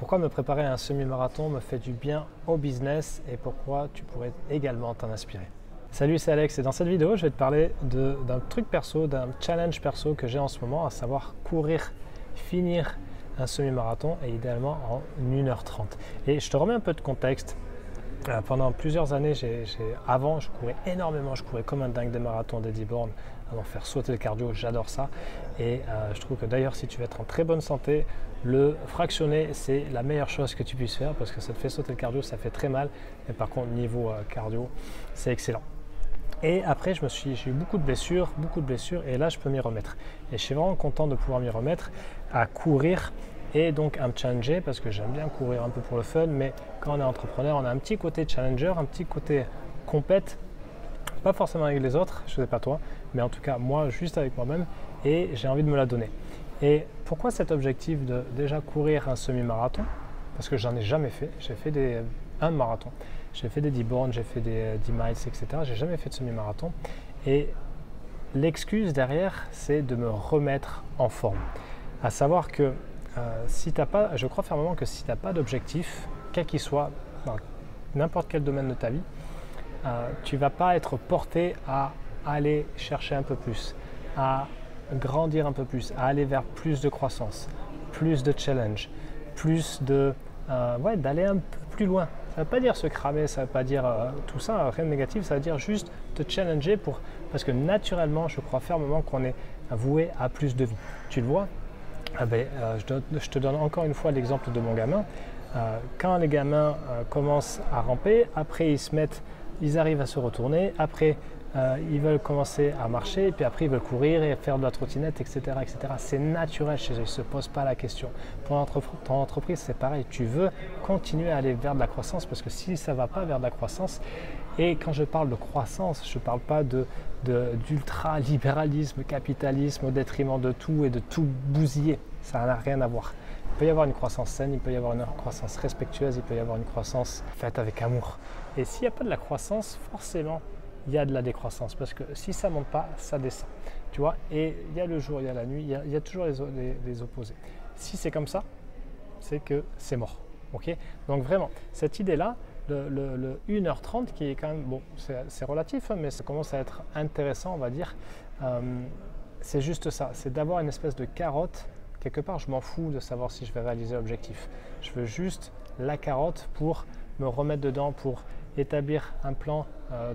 Pourquoi me préparer à un semi-marathon me fait du bien au business et pourquoi tu pourrais également t'en inspirer. Salut, c'est Alex et dans cette vidéo, je vais te parler d'un truc perso, d'un challenge perso que j'ai en ce moment, à savoir finir un semi-marathon et idéalement en 1h30. Et je te remets un peu de contexte. Pendant plusieurs années, avant, je courais énormément, je courais comme un dingue des marathons, des 10 bornes, avant de faire sauter le cardio, j'adore ça. Et je trouve que d'ailleurs, si tu veux être en très bonne santé, le fractionné, c'est la meilleure chose que tu puisses faire parce que ça te fait sauter le cardio, ça fait très mal. Mais par contre, niveau cardio, c'est excellent. Et après, j'ai eu beaucoup de blessures, et là, je peux m'y remettre. Et je suis vraiment content de pouvoir m'y remettre à courir et donc à me challenger parce que j'aime bien courir un peu pour le fun, mais quand on est entrepreneur, on a un petit côté challenger, un petit côté compète, pas forcément avec les autres, je ne sais pas toi, mais en tout cas moi, juste avec moi-même, et j'ai envie de me la donner. Et pourquoi cet objectif de déjà courir un semi-marathon? Parce que j'en ai jamais fait, j'ai fait un marathon, j'ai fait des 10 bornes, j'ai fait des 10 miles, etc. J'ai jamais fait de semi-marathon et l'excuse derrière, c'est de me remettre en forme. À savoir que je crois fermement que si tu n'as pas d'objectif, quel qu'il soit, dans n'importe quel domaine de ta vie, tu ne vas pas être porté à aller chercher un peu plus, à grandir un peu plus, à aller vers plus de croissance, plus de challenge, d'aller un peu plus loin. Ça ne veut pas dire se cramer, ça ne veut pas dire tout ça, rien de négatif, ça veut dire juste te challenger parce que naturellement, je crois fermement qu'on est voué à plus de vie. Tu le vois? Je te donne encore une fois l'exemple de mon gamin. Quand les gamins commencent à ramper, après ils arrivent à se retourner, après ils veulent commencer à marcher, et puis après ils veulent courir et faire de la trottinette, etc. etc. C'est naturel chez eux, ils ne se posent pas la question. Pour ton entreprise, c'est pareil, tu veux continuer à aller vers de la croissance, parce que si ça ne va pas vers de la croissance, et quand je parle de croissance, je ne parle pas d'ultra-libéralisme, capitalisme au détriment de tout et de tout bousiller, ça n'a rien à voir. Il peut y avoir une croissance saine, il peut y avoir une croissance respectueuse, il peut y avoir une croissance faite avec amour. Et s'il n'y a pas de la croissance, forcément, il y a de la décroissance, parce que si ça ne monte pas, ça descend. Tu vois, et il y a le jour, il y a la nuit, il y a toujours les opposés. Si c'est comme ça, c'est que c'est mort. Okay, donc vraiment, cette idée-là, le 1h30 qui est quand même, bon, c'est relatif, mais ça commence à être intéressant, on va dire. C'est juste ça, c'est d'avoir une espèce de carotte. Quelque part, je m'en fous de savoir si je vais réaliser l'objectif. Je veux juste la carotte pour me remettre dedans, pour établir un plan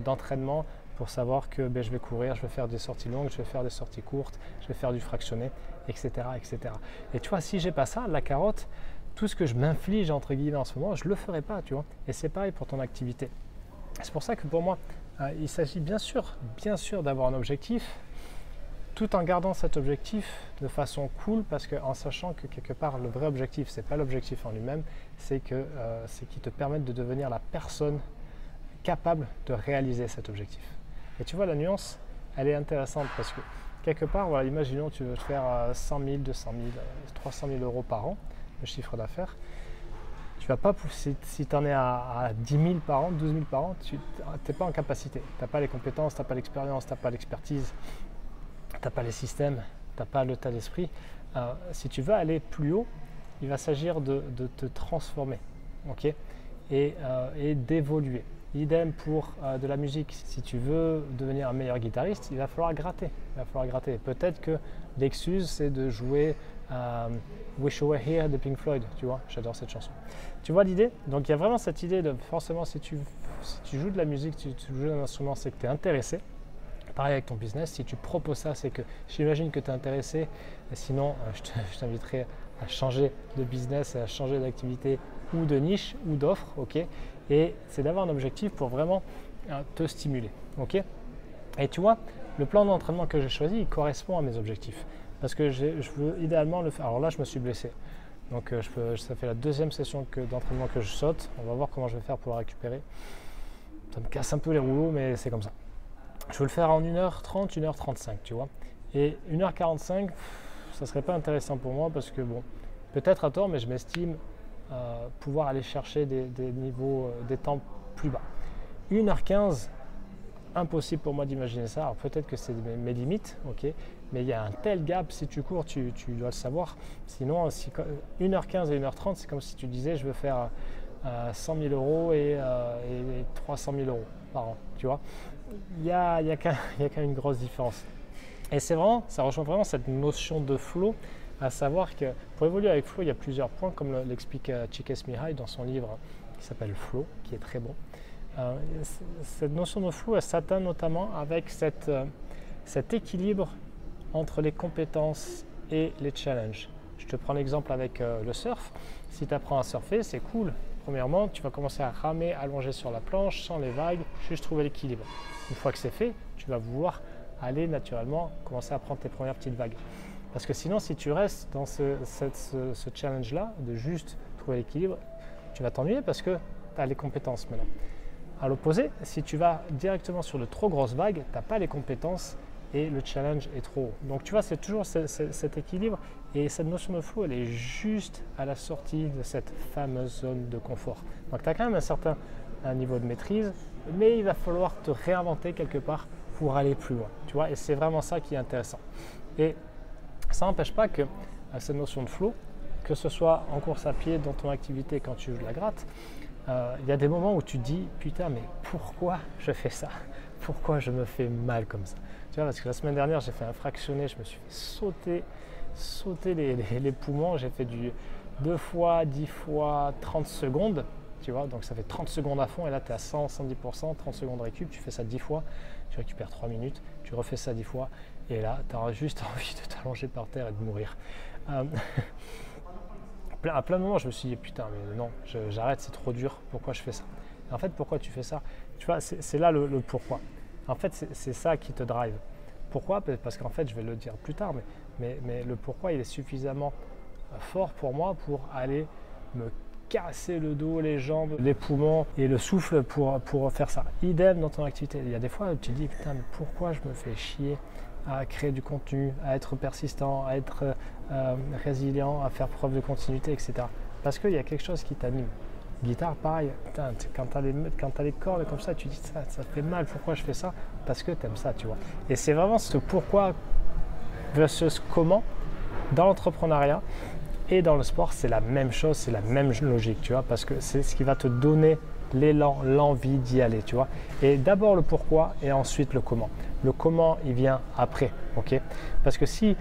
d'entraînement, pour savoir que je vais courir, je vais faire des sorties longues, je vais faire des sorties courtes, je vais faire du fractionné, etc. etc. Et tu vois, si j'ai pas ça, la carotte, tout ce que je m'inflige entre guillemets en ce moment, je ne le ferai pas, tu vois. Et c'est pareil pour ton activité. C'est pour ça que pour moi, il s'agit bien sûr d'avoir un objectif, tout en gardant cet objectif de façon cool, parce qu'en sachant que quelque part, le vrai objectif, ce n'est pas l'objectif en lui-même, c'est qu'il te permette de devenir la personne capable de réaliser cet objectif. Et tu vois, la nuance, elle est intéressante parce que quelque part, voilà, imaginons tu veux faire 100 000, 200 000, 300 000 euros par an, le chiffre d'affaires. Tu vas pas pousser, si tu en es à 10 000 par an, 12 000 par an, tu n'es pas en capacité. Tu n'as pas les compétences, tu n'as pas l'expérience, tu n'as pas l'expertise, tu n'as pas les systèmes, tu n'as pas l'état d'esprit. Si tu veux aller plus haut, il va s'agir de te transformer, okay, et d'évoluer. Idem pour de la musique. Si tu veux devenir un meilleur guitariste, il va falloir gratter. Peut-être que l'excuse, c'est de jouer Wish You Were Here de Pink Floyd. Tu vois, j'adore cette chanson. Tu vois l'idée? Donc il y a vraiment cette idée de forcément, si tu joues de la musique, tu joues d'un instrument, c'est que tu es intéressé. Pareil avec ton business, si tu proposes ça, c'est que j'imagine que tu es intéressé. Et sinon, je t'inviterai à changer de business, à changer d'activité ou de niche ou d'offre. Okay, et c'est d'avoir un objectif pour vraiment te stimuler. Okay, et tu vois, le plan d'entraînement que j'ai choisi, il correspond à mes objectifs. Parce que je veux idéalement le faire. Alors là, je me suis blessé. Donc ça fait la deuxième session d'entraînement que je saute. On va voir comment je vais faire pour la récupérer. Ça me casse un peu les rouleaux, mais c'est comme ça. Je veux le faire en 1h30, 1h35, tu vois. Et 1h45, ça ne serait pas intéressant pour moi parce que, bon, peut-être à tort, mais je m'estime pouvoir aller chercher des niveaux, des temps plus bas. 1h15, impossible pour moi d'imaginer ça. Alors peut-être que c'est mes limites, ok, mais il y a un tel gap, si tu cours, tu dois le savoir. Sinon, 1h15 et 1h30, c'est comme si tu disais je veux faire 100 000 euros et 300 000 euros par an, tu vois. Il y a quand même une grosse différence. Et c'est vraiment, ça rejoint vraiment cette notion de flow, à savoir que pour évoluer avec flow, il y a plusieurs points, comme l'explique Csikszentmihalyi dans son livre qui s'appelle Flow, qui est très bon. Cette notion de flow, elle s'atteint notamment avec cet équilibre entre les compétences et les challenges. Je te prends l'exemple avec le surf. Si tu apprends à surfer, c'est cool. Premièrement, tu vas commencer à ramer allongé sur la planche, sans les vagues, juste trouver l'équilibre. Une fois que c'est fait, tu vas vouloir aller naturellement commencer à prendre tes premières petites vagues. Parce que sinon, si tu restes dans ce challenge-là, de juste trouver l'équilibre, tu vas t'ennuyer parce que tu as les compétences maintenant. À l'opposé, si tu vas directement sur de trop grosses vagues, tu n'as pas les compétences et le challenge est trop haut. Donc tu vois, c'est toujours cet équilibre et cette notion de flow, elle est juste à la sortie de cette fameuse zone de confort. Donc tu as quand même un certain niveau de maîtrise, mais il va falloir te réinventer quelque part pour aller plus loin. Tu vois, et c'est vraiment ça qui est intéressant. Et ça n'empêche pas que cette notion de flow, que ce soit en course à pied, dans ton activité, quand tu joues de la gratte, il y a des moments où tu te dis « Putain, mais pourquoi je fais ça? Pourquoi je me fais mal comme ça ?» Tu vois, parce que la semaine dernière, j'ai fait un fractionné, je me suis fait sauter les poumons. J'ai fait du 2 fois, 10 fois, 30 secondes. Tu vois, donc ça fait 30 secondes à fond et là tu es à 100, 110%, 30 secondes récup, tu fais ça 10 fois, tu récupères 3 minutes, tu refais ça 10 fois et là tu auras juste envie de t'allonger par terre et de mourir. À plein de moments je me suis dit putain mais non, j'arrête, c'est trop dur, pourquoi je fais ça? Et en fait pourquoi tu fais ça? Tu vois, c'est là le pourquoi. En fait c'est ça qui te drive. Pourquoi? Parce qu'en fait je vais le dire plus tard, mais le pourquoi il est suffisamment fort pour moi pour aller me casser le dos, les jambes, les poumons et le souffle pour faire ça. Idem dans ton activité. Il y a des fois où tu te dis putain mais pourquoi je me fais chier à créer du contenu, à être persistant, à être résilient, à faire preuve de continuité, etc. Parce qu'il y a quelque chose qui t'anime. Guitare, pareil, putain, quand tu as les cordes comme ça, tu dis ça fait mal, pourquoi je fais ça? Parce que tu aimes ça, tu vois. Et c'est vraiment ce pourquoi versus comment dans l'entrepreneuriat. Et dans le sport, c'est la même chose, c'est la même logique, tu vois, parce que c'est ce qui va te donner l'élan, l'envie d'y aller, tu vois. Et d'abord le pourquoi et ensuite le comment. Le comment, il vient après, ok? Parce que si,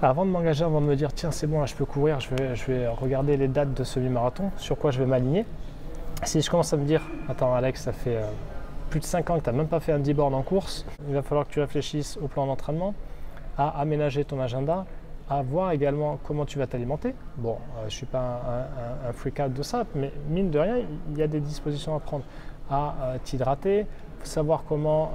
avant de m'engager, avant de me dire, tiens, c'est bon, là, je peux courir, je vais regarder les dates de semi-marathon, sur quoi je vais m'aligner. Si je commence à me dire, attends Alex, ça fait plus de 5 ans que tu n'as même pas fait un 10 bornes en course, il va falloir que tu réfléchisses au plan d'entraînement, à aménager ton agenda, à voir également comment tu vas t'alimenter. Bon, je ne suis pas un freak-out de ça, mais mine de rien, il y a des dispositions à prendre. À t'hydrater, savoir comment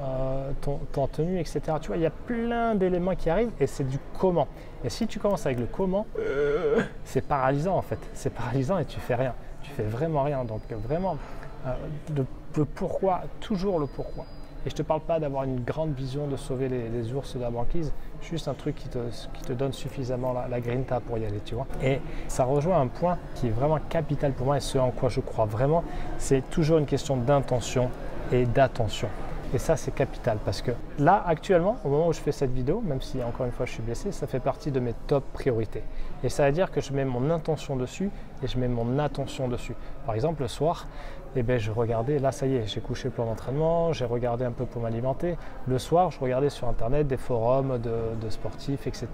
ton tenue, etc. Tu vois, il y a plein d'éléments qui arrivent et c'est du comment. Et si tu commences avec le comment, c'est paralysant en fait. C'est paralysant et tu fais rien. Tu fais vraiment rien. Donc vraiment, le pourquoi, toujours le pourquoi. Et je ne te parle pas d'avoir une grande vision de sauver les ours de la banquise, juste un truc qui te donne suffisamment la grinta pour y aller, tu vois. Et ça rejoint un point qui est vraiment capital pour moi et ce en quoi je crois vraiment, c'est toujours une question d'intention et d'attention. Et ça, c'est capital parce que là, actuellement, au moment où je fais cette vidéo, même si encore une fois je suis blessé, ça fait partie de mes top priorités. Et ça veut dire que je mets mon intention dessus et je mets mon attention dessus. Par exemple, le soir, eh bien, je regardais, là ça y est, j'ai couché le plan d'entraînement, j'ai regardé un peu pour m'alimenter. Le soir, je regardais sur internet des forums de sportifs, etc.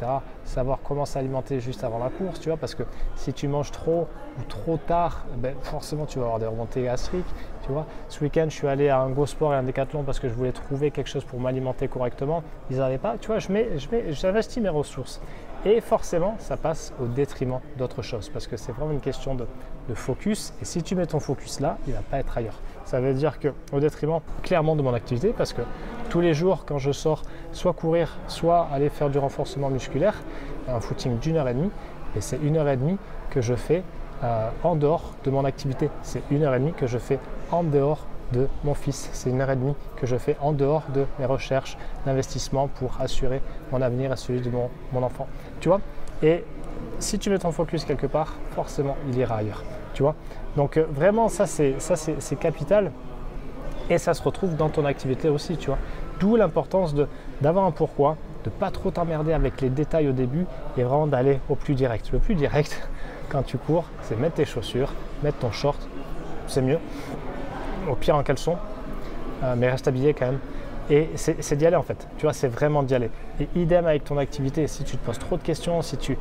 Savoir comment s'alimenter juste avant la course, tu vois, parce que si tu manges trop ou trop tard, ben, forcément tu vas avoir des remontées gastriques, tu vois. Ce week-end, je suis allé à un Go Sport et un Décathlon parce que je voulais trouver quelque chose pour m'alimenter correctement. Ils n'avaient pas, tu vois, j'investis mes ressources. Et forcément, ça passe au détriment d'autres choses parce que c'est vraiment une question de focus. Et si tu mets ton focus là, il ne va pas être ailleurs. Ça veut dire qu'au détriment clairement de mon activité parce que tous les jours, quand je sors, soit courir, soit aller faire du renforcement musculaire, un footing d'1h30, et c'est 1h30 que je fais en dehors de mon activité. C'est 1h30 que je fais en dehors de mon fils. C'est 1h30 que je fais en dehors de mes recherches d'investissement pour assurer mon avenir et celui de mon enfant. Tu vois? Et si tu mets ton focus quelque part, forcément, il ira ailleurs. Tu vois? Donc vraiment, ça c'est capital. Et ça se retrouve dans ton activité aussi, tu vois. D'où l'importance d'avoir un pourquoi, de ne pas trop t'emmerder avec les détails au début et vraiment d'aller au plus direct. Le plus direct, quand tu cours, c'est mettre tes chaussures, mettre ton short, c'est mieux. Au pire en caleçon, mais reste habillé quand même. Et c'est d'y aller en fait, tu vois, c'est vraiment d'y aller. Et idem avec ton activité, si tu te poses trop de questions, si tu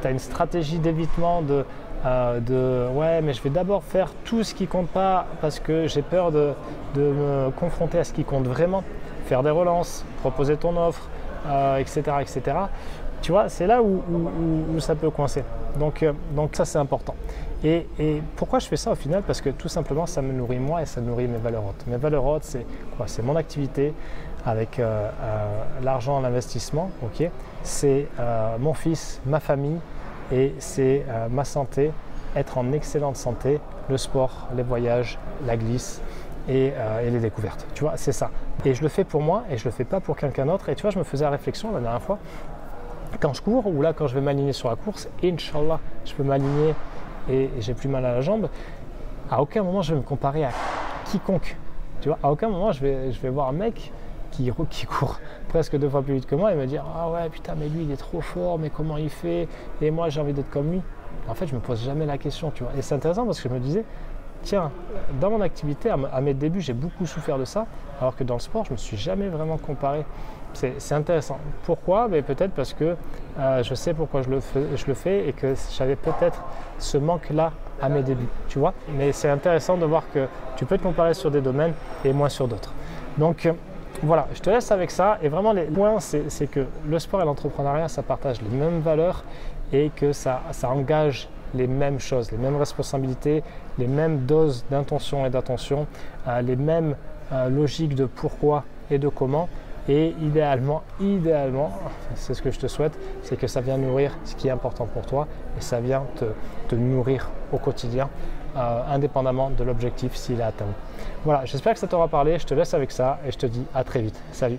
as une stratégie d'évitement de ouais mais je vais d'abord faire tout ce qui compte pas parce que j'ai peur de me confronter à ce qui compte vraiment, faire des relances, proposer ton offre, etc. Tu vois, c'est là où ça peut coincer. Donc ça c'est important. Et pourquoi je fais ça au final? Parce que tout simplement ça me nourrit moi et ça nourrit mes valeurs hautes. Mes valeurs hautes c'est quoi? C'est mon activité avec l'argent, l'investissement, ok? C'est mon fils, ma famille et c'est ma santé, être en excellente santé, le sport, les voyages, la glisse et les découvertes. Tu vois, c'est ça. Et je le fais pour moi et je le fais pas pour quelqu'un d'autre. Et tu vois, je me faisais la réflexion la dernière fois, quand je cours ou là quand je vais m'aligner sur la course, Inch'Allah, je peux m'aligner et j'ai plus mal à la jambe. À aucun moment je vais me comparer à quiconque. Tu vois, à aucun moment je vais voir un mec qui court presque 2 fois plus vite que moi et me dire ah ouais putain mais lui il est trop fort, mais comment il fait, et moi j'ai envie d'être comme lui. En fait je me pose jamais la question, tu vois. Et c'est intéressant parce que je me disais tiens, dans mon activité à mes débuts j'ai beaucoup souffert de ça, alors que dans le sport je me suis jamais vraiment comparé. C'est intéressant. Pourquoi? Mais peut-être parce que je sais pourquoi je le fais et que j'avais peut-être ce manque-là à mes débuts, tu vois. Mais c'est intéressant de voir que tu peux te comparer sur des domaines et moins sur d'autres. Donc voilà, je te laisse avec ça. Et vraiment les points, c'est que le sport et l'entrepreneuriat, ça partage les mêmes valeurs et que ça engage les mêmes choses, les mêmes responsabilités, les mêmes doses d'intention et d'attention, les mêmes logiques de pourquoi et de comment. Et idéalement, c'est ce que je te souhaite, c'est que ça vient nourrir ce qui est important pour toi et ça vient te nourrir au quotidien, indépendamment de l'objectif s'il est atteint. Voilà, j'espère que ça t'aura parlé, je te laisse avec ça et je te dis à très vite. Salut!